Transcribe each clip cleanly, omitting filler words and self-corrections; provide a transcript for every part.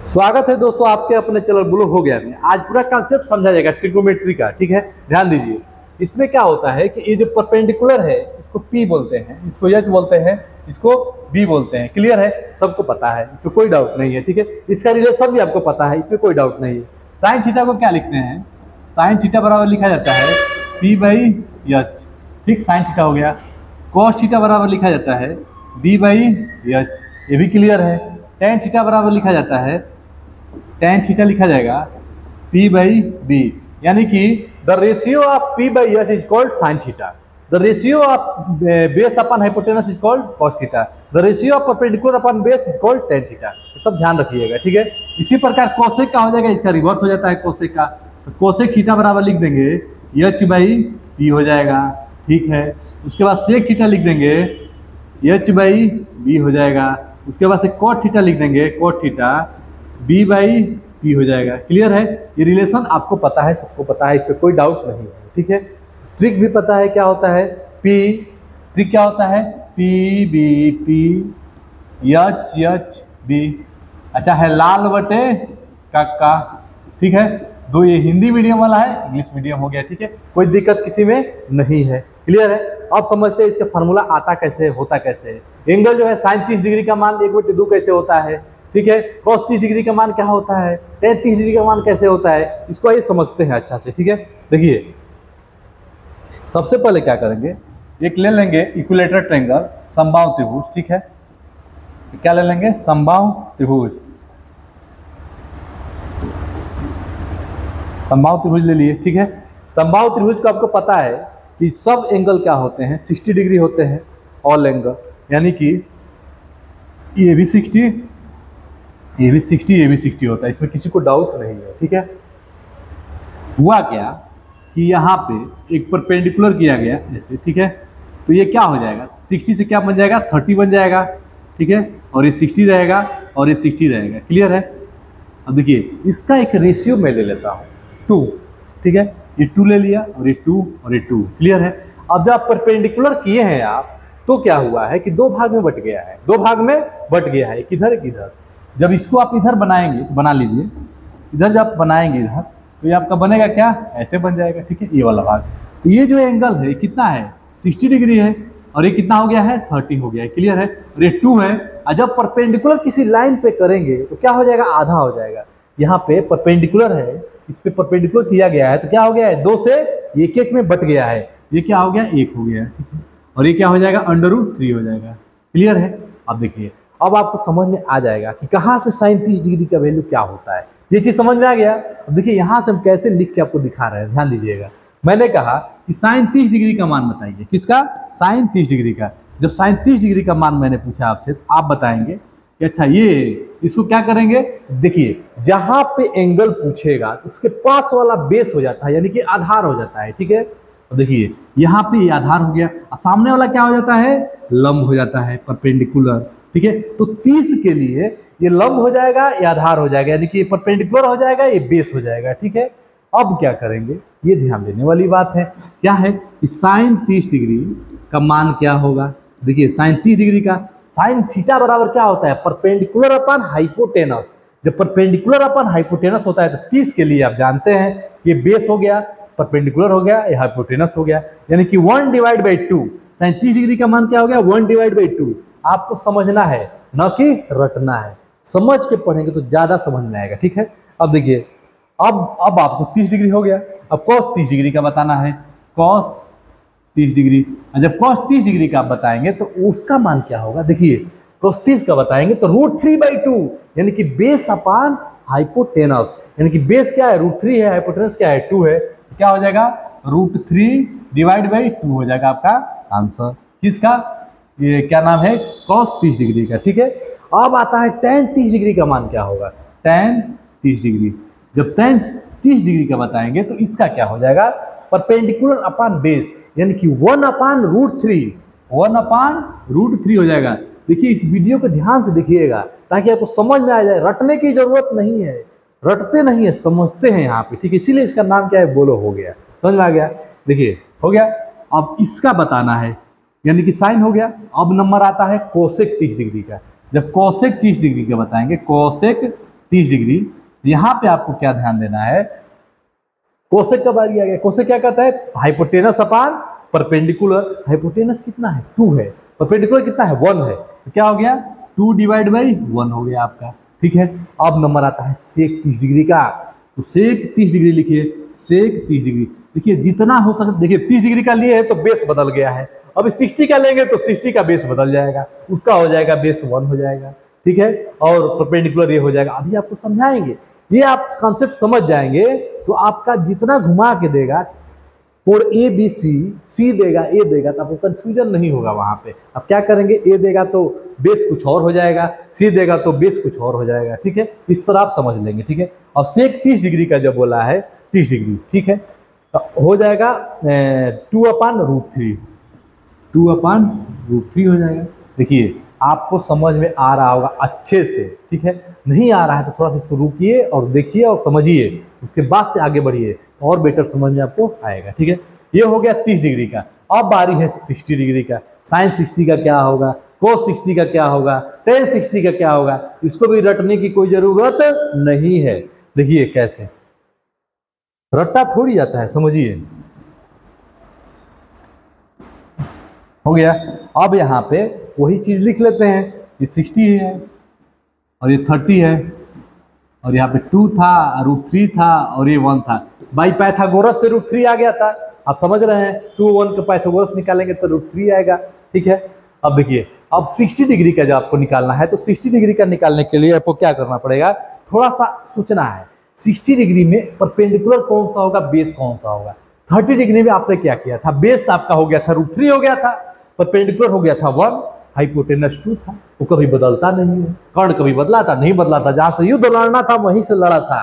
स्वागत है दोस्तों आपके अपने चैनल ब्लू हो गया में। आज पूरा कॉन्सेप्ट समझा जाएगा ट्रिग्नोमेट्री का, ठीक है। ध्यान दीजिए, इसमें क्या होता है कि ये जो परपेंडिकुलर है इसको P बोलते हैं, इसको H बोलते हैं, इसको B बोलते हैं। क्लियर है, सबको पता है, इसमें कोई डाउट नहीं है, ठीक है। इसका रिलेशन भी आपको पता है, इसमें कोई डाउट नहीं है। साइन थीटा को क्या लिखते हैं? साइन थीटा बराबर लिखा जाता है P/H, ठीक, साइन थीटा हो गया। कॉस थीटा बराबर लिखा जाता है B/H, ये भी क्लियर है। टेन थीटा बराबर लिखा जाता है, टेन थीटा लिखा जाएगा P/B, यानी कि the ratio of P/H is called sine theta, the ratio of base upon hypotenuse is called cos theta, the ratio of perpendicular upon base is called tan theta. ये सब ध्यान रखिएगा, ठीक है। इसी प्रकार कोसेक का हो जाएगा, इसका रिवर्स हो जाता है कोसेक का, तो कोसेक थीटा बराबर लिख देंगे H/P हो जाएगा, ठीक है। उसके बाद सेक थीटा लिख देंगे H/B हो जाएगा। उसके बाद से कॉट थीटा लिख देंगे, कॉट थीटा B/P हो जाएगा। क्लियर है, ये रिलेशन आपको पता है, सबको पता है, इस पर कोई डाउट नहीं है, ठीक है। ट्रिक भी पता है क्या होता है, ट्रिक क्या होता है P/B अच्छा है लाल बटे काका, ठीक है। दो ये हिंदी मीडियम वाला है, इंग्लिश मीडियम हो गया, ठीक है। कोई दिक्कत किसी में नहीं है, क्लियर है। अब समझते हैं इसका फार्मूला आता कैसे, होता कैसे है। एंगल जो है साइन 30 डिग्री का मान 1/2 कैसे होता है, ठीक है। cos 30 डिग्री का मान क्या होता है, tan 30 डिग्री का मान कैसे होता है, इसको आइए समझते हैं अच्छा से, ठीक है। देखिए, सबसे पहले क्या करेंगे, एक ले लेंगे इक्विलेटरल ट्रायंगल, समबाहु त्रिभुज, ठीक है। क्या ले लेंगे, समबाहु त्रिभुज, समबाहु त्रिभुज ले लिए, ठीक है। समबाहु त्रिभुज को आपको पता है कि सब एंगल क्या होते हैं, 60 डिग्री होते हैं, ऑल एंगल, यानी कि ये भी 60, ये भी 60, ये भी 60 होता है, इसमें किसी को डाउट नहीं है, ठीक है। हुआ क्या कि यहाँ पे एक परपेंडिकुलर किया गया ऐसे, ठीक है, तो ये क्या हो जाएगा, 60 से क्या बन जाएगा, 30 बन जाएगा, ठीक है। और ये 60 रहेगा और ये 60 रहेगा, क्लियर है। अब देखिए, इसका एक रेशियो मैं ले लेता हूँ 2, ठीक है। ये 2 ले लिया और ये 2 और ये 2, क्लियर है। अब जब परपेंडिकुलर किए हैं आप, तो क्या हुआ है कि दो भाग में बट गया है, दो भाग में बट गया है, किधर किधर। जब इसको आप इधर बनाएंगे तो बना लीजिए, इधर जब बनाएंगे इधर, तो ये आपका बनेगा क्या, ऐसे बन जाएगा, ठीक है, ये वाला भाग। तो ये जो एंगल है कितना है, 60 डिग्री है, और ये कितना हो गया है, 30 हो गया है, क्लियर है। और ये 2 है, और जब परपेंडिकुलर किसी लाइन पे करेंगे तो क्या हो जाएगा, आधा हो जाएगा। यहाँ पे परपेंडिकुलर है, इस पे परपेंडिकुलर किया गया है, तो क्या हो गया है, 2 से 1 में बट गया है, ये क्या हो गया, 1 हो गया है, ठीक है। और ये क्या हो जाएगा, √3 हो जाएगा, क्लियर है। अब देखिए, अब आपको समझ में आ जाएगा कि कहाँ से साइन 30 डिग्री का वैल्यू क्या होता है, ये चीज समझ में आ गया। अब देखिए, यहाँ से हम कैसे लिख के आपको दिखा रहे हैं, ध्यान दीजिएगा। मैंने कहा कि साइन 30 डिग्री का मान बताइए, किसका, साइन 30 डिग्री का। जब साइन 30 डिग्री का मान मैंने पूछा आपसे, तो आप बताएंगे कि अच्छा ये, इसको क्या करेंगे, देखिए जहां पे एंगल पूछेगा तो उसके पास वाला बेस हो जाता है, यानी कि आधार हो जाता है, ठीक है। तो देखिए, यहाँ पे ये आधार हो गया, और सामने वाला क्या हो जाता है, लंब हो जाता है, परपेंडिकुलर, ठीक है। तो 30 के लिए ये लंब हो जाएगा, ये आधार हो जाएगा, यानी कि ये परपेंडिकुलर हो जाएगा, ये बेस हो जाएगा, ठीक है। अब क्या करेंगे, ये ध्यान देने वाली बात है, क्या है कि साइन 30 डिग्री का मान क्या होगा। देखिए, साइन 30 डिग्री का साइन थीटा बराबर क्या होता है, परपेंडिकुलर अपॉन हाइपोटेनस। जब परपेंडिकुलर अपॉन हाइपोटेनस होता है तो 30 के लिए आप जानते हैं ये बेस हो गया, परपेंडिकुलर हो गया, ये हाइपोटेनस हो गया, यानी कि 1/2। साइन 30 डिग्री का मान क्या हो गया, 1/2। आपको समझना है, न कि रटना है, समझ के पढ़ेंगे तो ज्यादा समझ में आएगा, ठीक है। अब देखिए, अब आपको 30 डिग्री हो गया, अब cos 30 डिग्री का बताना है, cos 30 डिग्री। जब cos 30 डिग्री का आप बताएंगे तो उसका मान क्या होगा, देखिए cos 30 का बताएंगे तो √3/2, यानी कि बेस अपॉन हाइपोटेनस, यानी कि बेस क्या है, √3 है, हाइपोटेनस क्या है, 2 है, तो क्या हो जाएगा, √3/2 हो जाएगा आपका आंसर, किसका, ये क्या नाम है, cos 30 डिग्री का, ठीक है। अब आता है tan 30 डिग्री का मान क्या होगा, tan 30 डिग्री। जब tan 30 डिग्री का बताएंगे तो इसका क्या हो जाएगा, परपेंडिकुलर अपॉन बेस, यानी कि 1/√3, 1/√3 हो जाएगा। देखिए, इस वीडियो को ध्यान से देखिएगा ताकि आपको समझ में आ जाए, रटने की जरूरत नहीं है, रटते नहीं है, समझते हैं यहाँ पे, ठीक है। इसीलिए इसका नाम क्या है, बोलो हो गया, समझ में आ गया। देखिए, हो गया। अब इसका बताना है, यानी कि साइन हो गया। अब नंबर आता है कोसेक 30 डिग्री का। जब कोसेक 30 डिग्री का बताएंगे, कोसेक 30 डिग्री। यहाँ पे आपको क्या ध्यान देना है, कोसेक का बारी आ गया। कोसेक क्या कहता है, हाइपोटेनस अपान परपेंडिकुलर। हाइपोटेनस कितना है, 2 है, परपेंडिकुलर कितना है, 1 है, तो क्या हो गया 2 डिवाइड बाई 1 हो गया आपका। ठीक है, अब नंबर आता है सेक 30 डिग्री का, तो सेक 30 डिग्री लिखिए, सेक 30 डिग्री। देखिए जितना हो सके, देखिए 30 डिग्री का लिए है तो बेस बदल गया है, अभी 60 का लेंगे तो 60 का बेस बदल जाएगा, उसका हो जाएगा बेस 1 हो जाएगा। ठीक है, और परपेंडिकुलर ये हो जाएगा। अभी आपको समझाएंगे, ये आप कॉन्सेप्ट समझ जाएंगे तो आपका जितना घुमा के देगा, कोड ए बी सी देगा ए देगा, तो आपको कंफ्यूजन नहीं होगा वहां पे। अब क्या करेंगे, ए देगा तो बेस कुछ और हो जाएगा, सी देगा तो बेस कुछ और हो जाएगा। ठीक है, इस तरह आप समझ लेंगे। ठीक है, अब सेक 30 डिग्री का जब बोला है 30 डिग्री, ठीक है, तो हो जाएगा 2/√3, 2/√3 हो जाएगा। देखिए आपको समझ में आ रहा होगा अच्छे से। ठीक है, नहीं आ रहा है तो थोड़ा सा इसको रुकिए और देखिए और समझिए, उसके बाद से आगे बढ़िए और बेटर समझ में आपको आएगा। ठीक है, ये हो गया 30 डिग्री का। अब बारी है 60 डिग्री का। साइन 60 का क्या होगा, कोस 60 का क्या होगा, टेन 60 का क्या होगा, इसको भी रटने की कोई जरूरत नहीं है। देखिए कैसे रट्टा थोड़ी जाता है, समझिए। हो गया, अब यहाँ पे वही चीज लिख लेते हैं, ये 60 है और ये 30 है और यहाँ पे 2 था, √3 था और ये 1 था। बाई पाइथागोरस से √3 आ गया था, आप समझ रहे हैं। 2 1 का पाइथागोरस निकालेंगे तो √3 आएगा। ठीक है, अब देखिए, अब 60 डिग्री का जब आपको निकालना है तो 60 डिग्री का निकालने के लिए आपको क्या करना पड़ेगा, थोड़ा सा सोचना है। 60 डिग्री में परपेंडिकुलर कौन सा होगा, बेस कौन सा होगा। 30 डिग्री में आपने क्या किया था, बेस आपका हो गया था √3 हो गया था, परपेंडिकुलर हो गया था 1, हाइपोटेनस 2 था। वो कभी बदलता नहीं है, कर्ण कभी बदला था, नहीं बदला था। जहां से युद्ध लड़ना था वहीं से लड़ा था,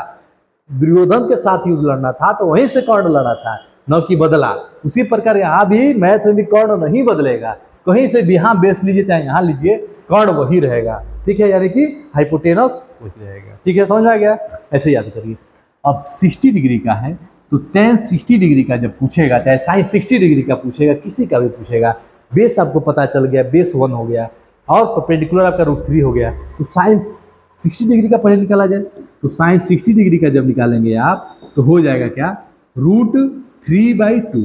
दुर्योधन के साथ युद्ध लड़ना था तो वहीं से कर्ण लड़ा था, न कि बदला। उसी प्रकार यहाँ भी मैथ में भी कर्ण नहीं बदलेगा, कहीं से भी यहाँ बेस लीजिए चाहे यहाँ लीजिए, कर्ण वही रहेगा। ठीक है, यानी कि हाइपोटेनस वही रहेगा। ठीक है, समझ में आ गया, ऐसे याद करिए। अब 60 डिग्री का है तो tan 60 डिग्री का जब पूछेगा, चाहे साइन 60 डिग्री का पूछेगा, किसी का भी पूछेगा, बेस आपको पता चल गया, बेस 1 हो गया और परपेंडिकुलर आपका √3 हो गया, तो साइन 60 डिग्री का पहले निकाला जाए। तो साइन 60 डिग्री का जब निकालेंगे आप तो हो जाएगा क्या, √3/2,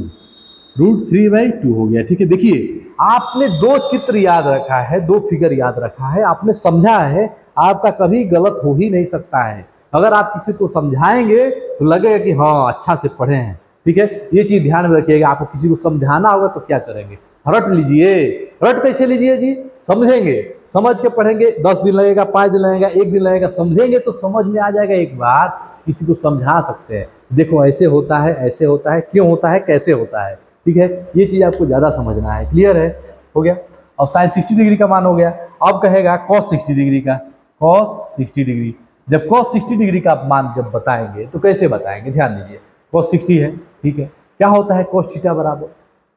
√3/2 हो गया। ठीक है, देखिए आपने 2 चित्र याद रखा है, 2 फिगर याद रखा है, आपने समझा है, आपका कभी गलत हो ही नहीं सकता है। अगर आप किसी को समझाएंगे तो लगेगा कि हाँ अच्छा से पढ़े हैं। ठीक है, ये चीज ध्यान में रखिएगा। आपको किसी को समझाना होगा तो क्या करेंगे, रट लीजिए। रट कैसे लीजिए जी, समझेंगे, समझ के पढ़ेंगे, 10 दिन लगेगा, 5 दिन लगेगा, 1 दिन लगेगा, समझेंगे तो समझ में आ जाएगा। एक बार किसी को समझा सकते हैं, देखो ऐसे होता है, ऐसे होता है, क्यों होता है, कैसे होता है। ठीक है, ये चीज आपको ज्यादा समझना है। क्लियर है, हो गया। अब साइन 60 डिग्री का मान हो गया। अब कहेगा cos 60 डिग्री का, cos 60 डिग्री। जब cos 60 डिग्री का मान जब बताएंगे तो कैसे बताएंगे, ध्यान दीजिए। cos 60 है, ठीक है, क्या होता है cos थीटा बराबर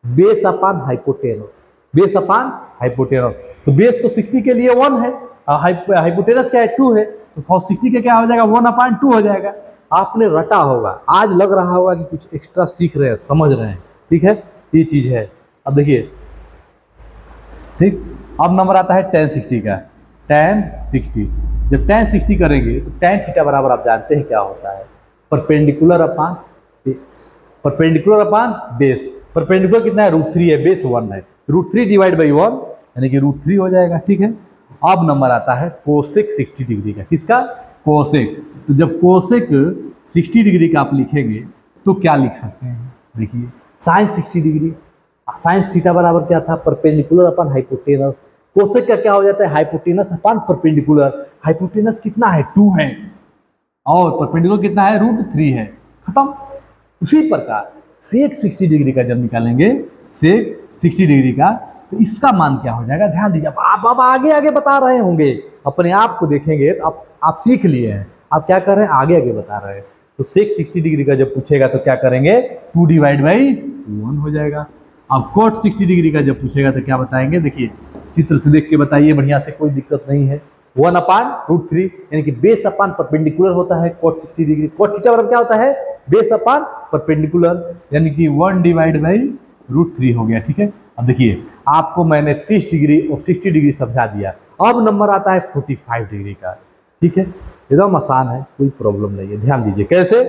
base upon hypotenuse, base upon hypotenuse. तो बेस तो 60 के लिए 1 है, हाइपोटेनस क्या है 2 है, तो cos 60 के क्या हो जाएगा 1/2 हो जाएगा। आपने रटा होगा, आज लग रहा होगा कि कुछ एक्स्ट्रा सीख रहे हैं, समझ रहे हैं। ठीक है, ये चीज है। अब देखिए, ठीक, अब नंबर आता है tan 60 का, tan 60। जब tan 60 करेंगे तो tan थीटा बराबर आप जानते हैं क्या होता है, परपेंडिकुलर अपान बेस, परपेंडिकुलर अपान बेस। परपेंडिकुलर कितना है √3 है, बेस 1 है, √3 डिवाइड बाई 1 यानी कि √3 हो जाएगा। ठीक है, अब नंबर आता है कोसेक 60 डिग्री का, किसका, कोसेक। तो जब कोसेक 60 डिग्री का आप लिखेंगे तो क्या लिख सकते हैं, देखिए साइन 60 डिग्री, साइन थीटा बराबर क्या था, परपेंडिकुलर अपन हाइपोटेनस। कोसेक का क्या हो जाता है, हाइपोटेनस अपन परपेंडिकुलर। हाइपोटेनस कितना है 2 है और परपेंडिकुलर कितना है √3 है, खत्म। उसी प्रकार सेक 60 डिग्री का जब निकालेंगे, सेक 60 डिग्री का, तो इसका मान क्या हो जाएगा, ध्यान दीजिए। आप आगे आगे बता रहे होंगे, अपने आप को देखेंगे तो आप सीख लिए हैं, आप क्या कर रहे हैं, आगे आगे बता रहे हैं। तो सेक 60 डिग्री का जब पूछेगा तो क्या करेंगे, 2 डिवाइड बाई 1 हो जाएगा। अब कोट 60 डिग्री का जब पूछेगा तो क्या बताएंगे, देखिए चित्र से देख के बताइए बढ़िया से, कोई दिक्कत नहीं है। 1/√3 यानी कि बेस अपान परपेंडिकुलर होता है कोट 60 डिग्री। कोट थीटा बराबर क्या होता है, बेस अपान परपेंडिकुलर, यानी कि 1 डिवाइड बाई √3 हो गया। ठीक है, अब देखिए आपको मैंने 30 डिग्री और 60 डिग्री समझा दिया। अब नंबर आता है 45 डिग्री का। ठीक है, एकदम आसान है, कोई प्रॉब्लम नहीं है। ध्यान दीजिए कैसे,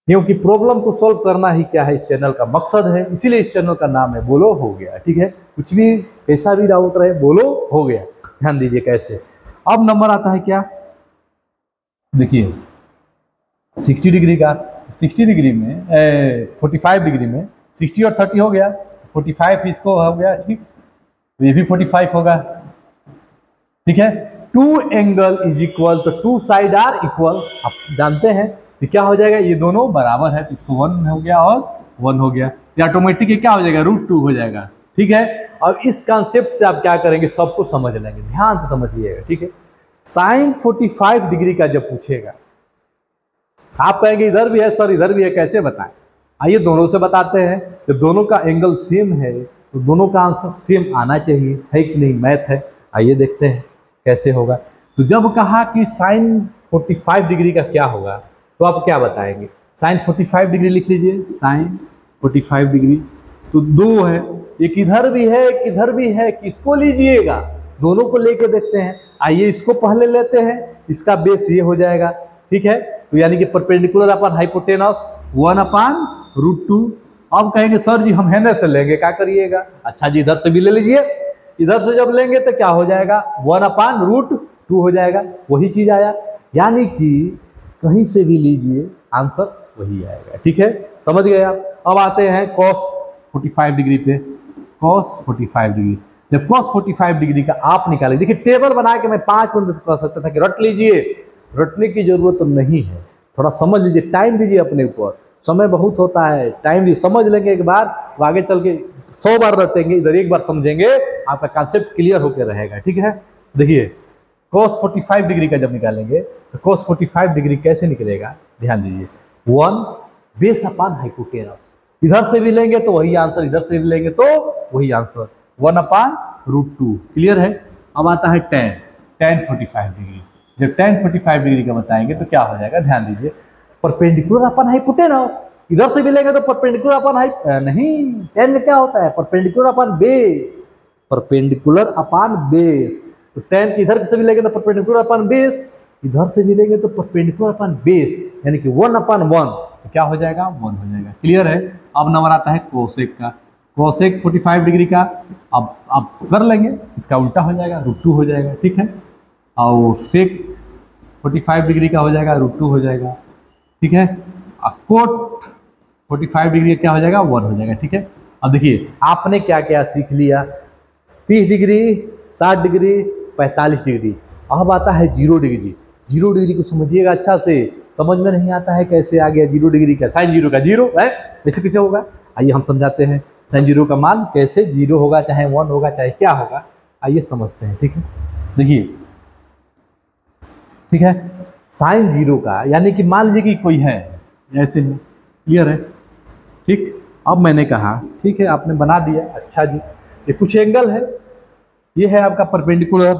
क्योंकि प्रॉब्लम को सॉल्व करना ही क्या है इस चैनल का मकसद है, इसीलिए इस चैनल का नाम है बोलो हो गया। ठीक है, कुछ भी कैसा भी डाउट रहे बोलो हो गया। ध्यान दीजिए कैसे। अब नंबर आता है क्या, देखिए 60 डिग्री का, 60 डिग्री में 45 डिग्री में 60 और 30 हो गया, 45 इसको हो गया, ठीक, ये भी 45 होगा। ठीक है, टू एंगल इज इक्वल, तो टू साइड आर इक्वल, आप जानते हैं तो क्या हो जाएगा, ये दोनों बराबर है, तो इसको 1 हो गया और 1 हो गया, ये ऑटोमेटिक क्या हो जाएगा, √2 हो जाएगा। ठीक है, अब इस कॉन्सेप्ट से आप क्या करेंगे, सबको समझ लेंगे, ध्यान से समझिएगा। ठीक है, साइन 45 डिग्री का जब पूछेगा, आप कहेंगे इधर भी है सर, इधर भी है, कैसे बताएं, आइए दोनों से बताते हैं। जब दोनों का एंगल सेम है तो दोनों का आंसर सेम आना चाहिए, है कि नहीं, मैथ है। आइए देखते हैं कैसे होगा। तो जब कहा कि साइन 45 डिग्री का क्या होगा, तो आप क्या बताएंगे, साइन 45 डिग्री लिख लीजिए, साइन 45 डिग्री, तो दो है, एक इधर भी है एक इधर भी है, किसको लीजिएगा, दोनों को लेके देखते हैं। आइए इसको पहले लेते हैं, इसका बेस ये हो जाएगा। ठीक है, तो यानी कि परपेंडिकुलर अपन हाइपोटेनस 1/√2। अब कहेंगे सर जी हम हेने से लेंगे, क्या करिएगा, अच्छा जी इधर से भी ले लीजिए, इधर से जब लेंगे तो क्या हो जाएगा, 1/√2 हो जाएगा, वही चीज आया, यानी कि कहीं से भी लीजिए आंसर वही आएगा। ठीक है, समझ गए आप। अब आते हैं cos 45 डिग्री पे, cos 45 डिग्री, जब cos 45 डिग्री का आप निकाले, देखिए टेबल बना के मैं 5 मिनट कर सकता था कि रट लीजिए, रटने की जरूरत तो नहीं है, थोड़ा समझ लीजिए, टाइम दीजिए अपने ऊपर, समय बहुत होता है, टाइम भी समझ लेंगे एक बार, आगे चल के 100 बार रटेंगे, इधर एक बार समझेंगे, आपका कॉन्सेप्ट क्लियर होकर रहेगा। ठीक है, देखिए cos 45 डिग्री का जब निकालेंगे तो cos 45 डिग्री कैसे निकलेगा, ध्यान दीजिए, 1 बेस अपॉन हाइपोटेनस, इधर से भी लेंगे तो वही आंसर, इधर से भी लेंगे तो वही आंसर, 1/√2। क्लियर है। अब आता है tan 45 डिग्री, जब tan 45 डिग्री का बताएंगे तो क्या हो जाएगा, ध्यान दीजिए, परपेंडिकुलर अपॉन हाइपोटेनस, इधर से भी लेंगे तो परपेंडिकुलर अपॉन नहीं, tan का क्या होता है, perpendicular upon base, perpendicular upon base, तो tan इधर से भी लेंगे तो परपेंडिकुलर अपॉन बेस, इधर से भी लेंगे तो परपेंडिकुलर अपॉन बेस, यानी कि 1/1, तो क्या हो जाएगा, 1 हो जाएगा। क्लियर है। अब नंबर आता है कोसेक का, कोसेक 45 डिग्री का, अब आप कर लेंगे, इसका उल्टा हो जाएगा, √2 हो जाएगा। ठीक है, और सेक 45 डिग्री का हो जाएगा, √2 हो जाएगा। ठीक है, कोट 45 डिग्री का क्या हो जाएगा, 1 हो जाएगा। ठीक है, अब देखिए आपने क्या क्या सीख लिया, 30 डिग्री, 60 डिग्री, 45 डिग्री। अब आता है 0 डिग्री, 0 डिग्री को समझिएगा अच्छा से, समझ में नहीं आता है कैसे आ गया 0 डिग्री का, साइन 0 का 0 है, वैसे कैसे होगा, आइए हम समझाते हैं, साइन 0 का मान कैसे 0 होगा, चाहे 1 होगा, चाहे क्या होगा, आइए समझते हैं। ठीक है, देखिए, ठीक है, साइन 0 का यानी कि मान लीजिए कि कोई है ऐसे है, क्लियर है। ठीक, अब मैंने कहा ठीक है, आपने बना दिया, अच्छा जी, ये कुछ एंगल है, ये है आपका परपेंडिकुलर,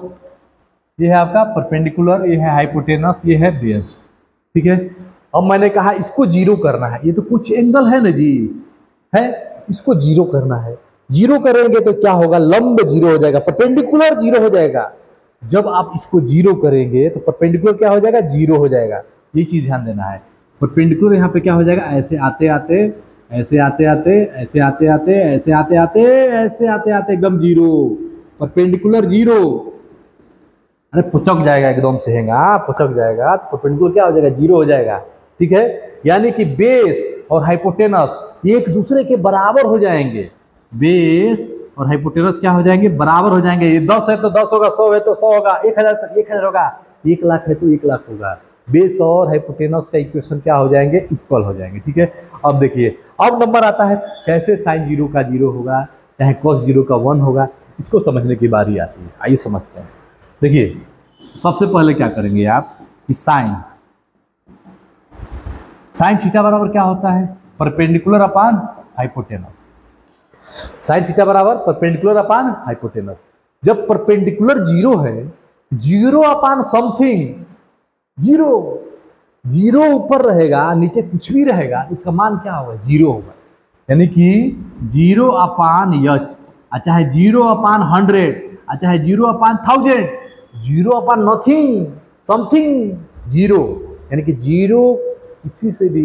ये है आपका परपेंडिकुलर, ये है हाइपोटेनस, ये है बेस। ठीक है, अब मैंने कहा इसको 0 करना है, ये तो कुछ एंगल है ना जी, है, इसको 0 करना है, 0 करेंगे तो क्या होगा, लंब 0 हो जाएगा, परपेंडिकुलर 0 हो जाएगा। जब आप इसको 0 करेंगे तो परपेंडिकुलर क्या हो जाएगा, 0 हो जाएगा, ये चीज ध्यान देना है। परपेंडिकुलर यहाँ पे क्या हो जाएगा, ऐसे आते आते, ऐसे आते आते, ऐसे आते आते, ऐसे आते आते, ऐसे आते आते एकदम 0, परपेंडिकुलर 0, अरे पुचक जाएगा एकदम से, हैगा पुचक जाएगा, तो परपेंडिकुलर क्या हो जाएगा, 0 हो जाएगा। ठीक है, यानी कि बेस और हाइपोटेनस एक दूसरे के बराबर हो जाएंगे, बेस और हाइपोटेनस क्या हो जाएंगे, बराबर हो जाएंगे। ये 10 है तो 10 होगा, 100 है तो 100 होगा, 1000 तो 1000 होगा, 1 लाख है तो 1 लाख होगा। बेस और हाइपोटेनस का इक्वेशन क्या हो जाएंगे, इक्वल हो जाएंगे। ठीक है, अब देखिए, अब नंबर आता है कैसे साइन 0 का 0 होगा, चाहे cos 0 का 1 होगा, इसको समझने की बारी आती है। आइए समझते हैं। देखिए, सबसे पहले क्या करेंगे आप कि साइन थीटा बराबर क्या होता है, perpendicular upon hypotenuse, sine theta बराबर परपेंडिकुलर अपॉन हाइपोटेनस। जब परपेंडिकुलर 0 है, 0 अपॉन समथिंग, 0 ऊपर रहेगा, नीचे कुछ भी रहेगा, इसका मान क्या होगा, 0 होगा, यानी कि 0 अपॉन h, चाहे 0 अपॉन 100, चाहे 0 upon 1000, 0 upon nothing, something zero, यानी कि जीरो किसी से भी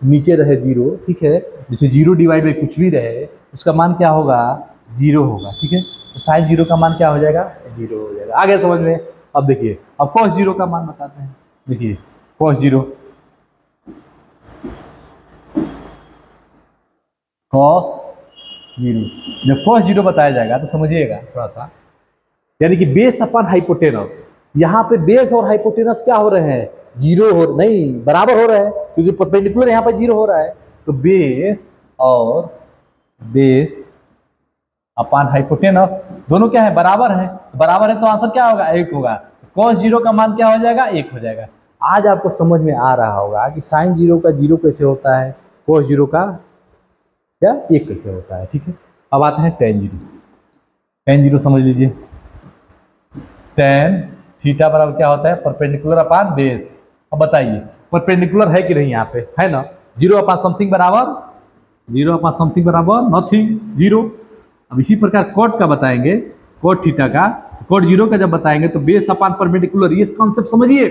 नीचे रहे जीरो, ठीक है, जैसे जीरो डिवाइड बाई कुछ भी रहे उसका मान क्या होगा, जीरो होगा, ठीक है। तो साइन जीरो का मान क्या हो जाएगा, जीरो हो जाएगा। आगे समझ में। अब देखिए, अब कॉस जीरो का मान बताते हैं। देखिए कॉस जीरो, जब कॉस जीरो बताया जाएगा तो समझिएगा थोड़ा सा, यानी कि बेस अपन हाइपोटेनस, यहाँ पे बेस और हाइपोटेनस क्या हो रहे हैं, जीरो हो नहीं, बराबर हो रहे हैं, क्योंकि परपेंडिकुलर यहाँ पर जीरो हो रहा है। तो बेस और बेस अपान हाइपोटेनस दोनों क्या है, बराबर है। बराबर है तो आंसर क्या होगा, एक होगा। कॉस जीरो का मान क्या हो जाएगा, एक हो जाएगा। आज आपको समझ में आ रहा होगा कि साइन जीरो का जीरो कैसे होता है, कॉस जीरो का क्या एक कैसे होता है, ठीक है। अब आते हैं टेन जीरो। टेन जीरो समझ लीजिए, टेन थीटा बराबर क्या होता है, परपेंडिकुलर अपान बेस। अब बताइए परपेंडिकुलर है कि नहीं, यहाँ पे है ना, जीरो अपान समथिंग बराबर, जीरो अपान समथिंग बराबर नथिंग, जीरो। अब इसी प्रकार कोट का बताएंगे, कोट थीटा का, कोट जीरो का जब बताएंगे तो बेस अपान परपेंडिकुलर, ये कॉन्सेप्ट समझिए।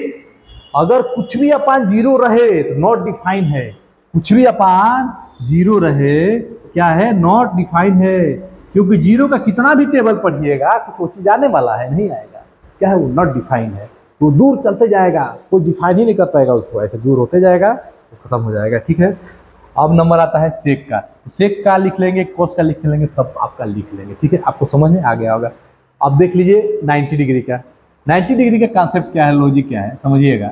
अगर कुछ भी अपान जीरो रहे तो नॉट डिफाइन है, कुछ भी अपान जीरो रहे क्या है, नॉट डिफाइन है, क्योंकि जीरो का कितना भी टेबल पढ़िएगा कुछ वो चीज आने वाला है, नहीं आएगा, क्या है वो नॉट डिफाइन है, वो दूर चलते जाएगा, कोई डिफाइन ही नहीं कर पाएगा उसको, ऐसे दूर होते जाएगा तो खत्म हो जाएगा, ठीक है। अब नंबर आता है सेक का, सेक का लिख लेंगे, कोस का लिख लेंगे, सब आपका लिख लेंगे, ठीक है, आपको समझ में आ गया होगा। अब देख लीजिए 90 डिग्री का, 90 डिग्री का कॉन्सेप्ट क्या है, लॉजिक क्या है, समझिएगा।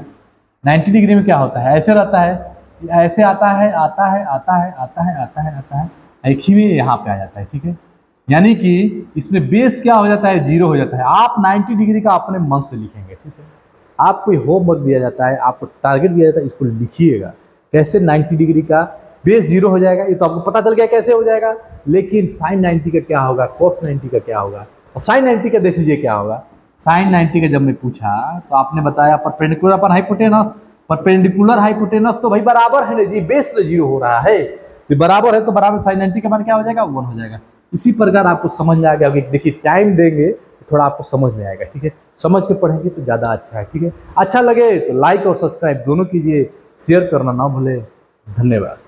90 डिग्री में क्या होता है, ऐसे रहता है, ऐसे आता है, आता है, आता है, आता है, आता है, आता है, एक ही में यहाँ पे आ जाता है, ठीक है। यानी कि इसमें बेस क्या हो जाता है, जीरो हो जाता है। आप 90 डिग्री का अपने मन से लिखेंगे, ठीक है। आपको होमवर्क दिया जाता है, आपको टारगेट दिया जाता है, इसको लिखिएगा कैसे 90 डिग्री का बेस जीरो हो जाएगा, ये तो आपको पता चल गया कैसे हो जाएगा। लेकिन साइन 90 का क्या होगा, कॉस 90 का क्या होगा, और साइन 90 का देख लीजिए क्या होगा। साइन 90 का जब मैं पूछा तो आपने बताया perpendicular upon hypotenuse, perpendicular hypotenuse तो भाई बराबर है ना जी, बेस तो जीरो हो रहा है, तो बराबर है तो बराबर साइन 90 का मान क्या हो जाएगा, 1 हो जाएगा। इसी प्रकार आपको समझ में आ गया कि देखिए टाइम देंगे तो थोड़ा आपको समझ में आएगा, ठीक है, समझ के पढ़ेंगे तो ज़्यादा अच्छा है, ठीक है। अच्छा लगे तो लाइक और सब्सक्राइब दोनों कीजिए, शेयर करना ना भूले। धन्यवाद।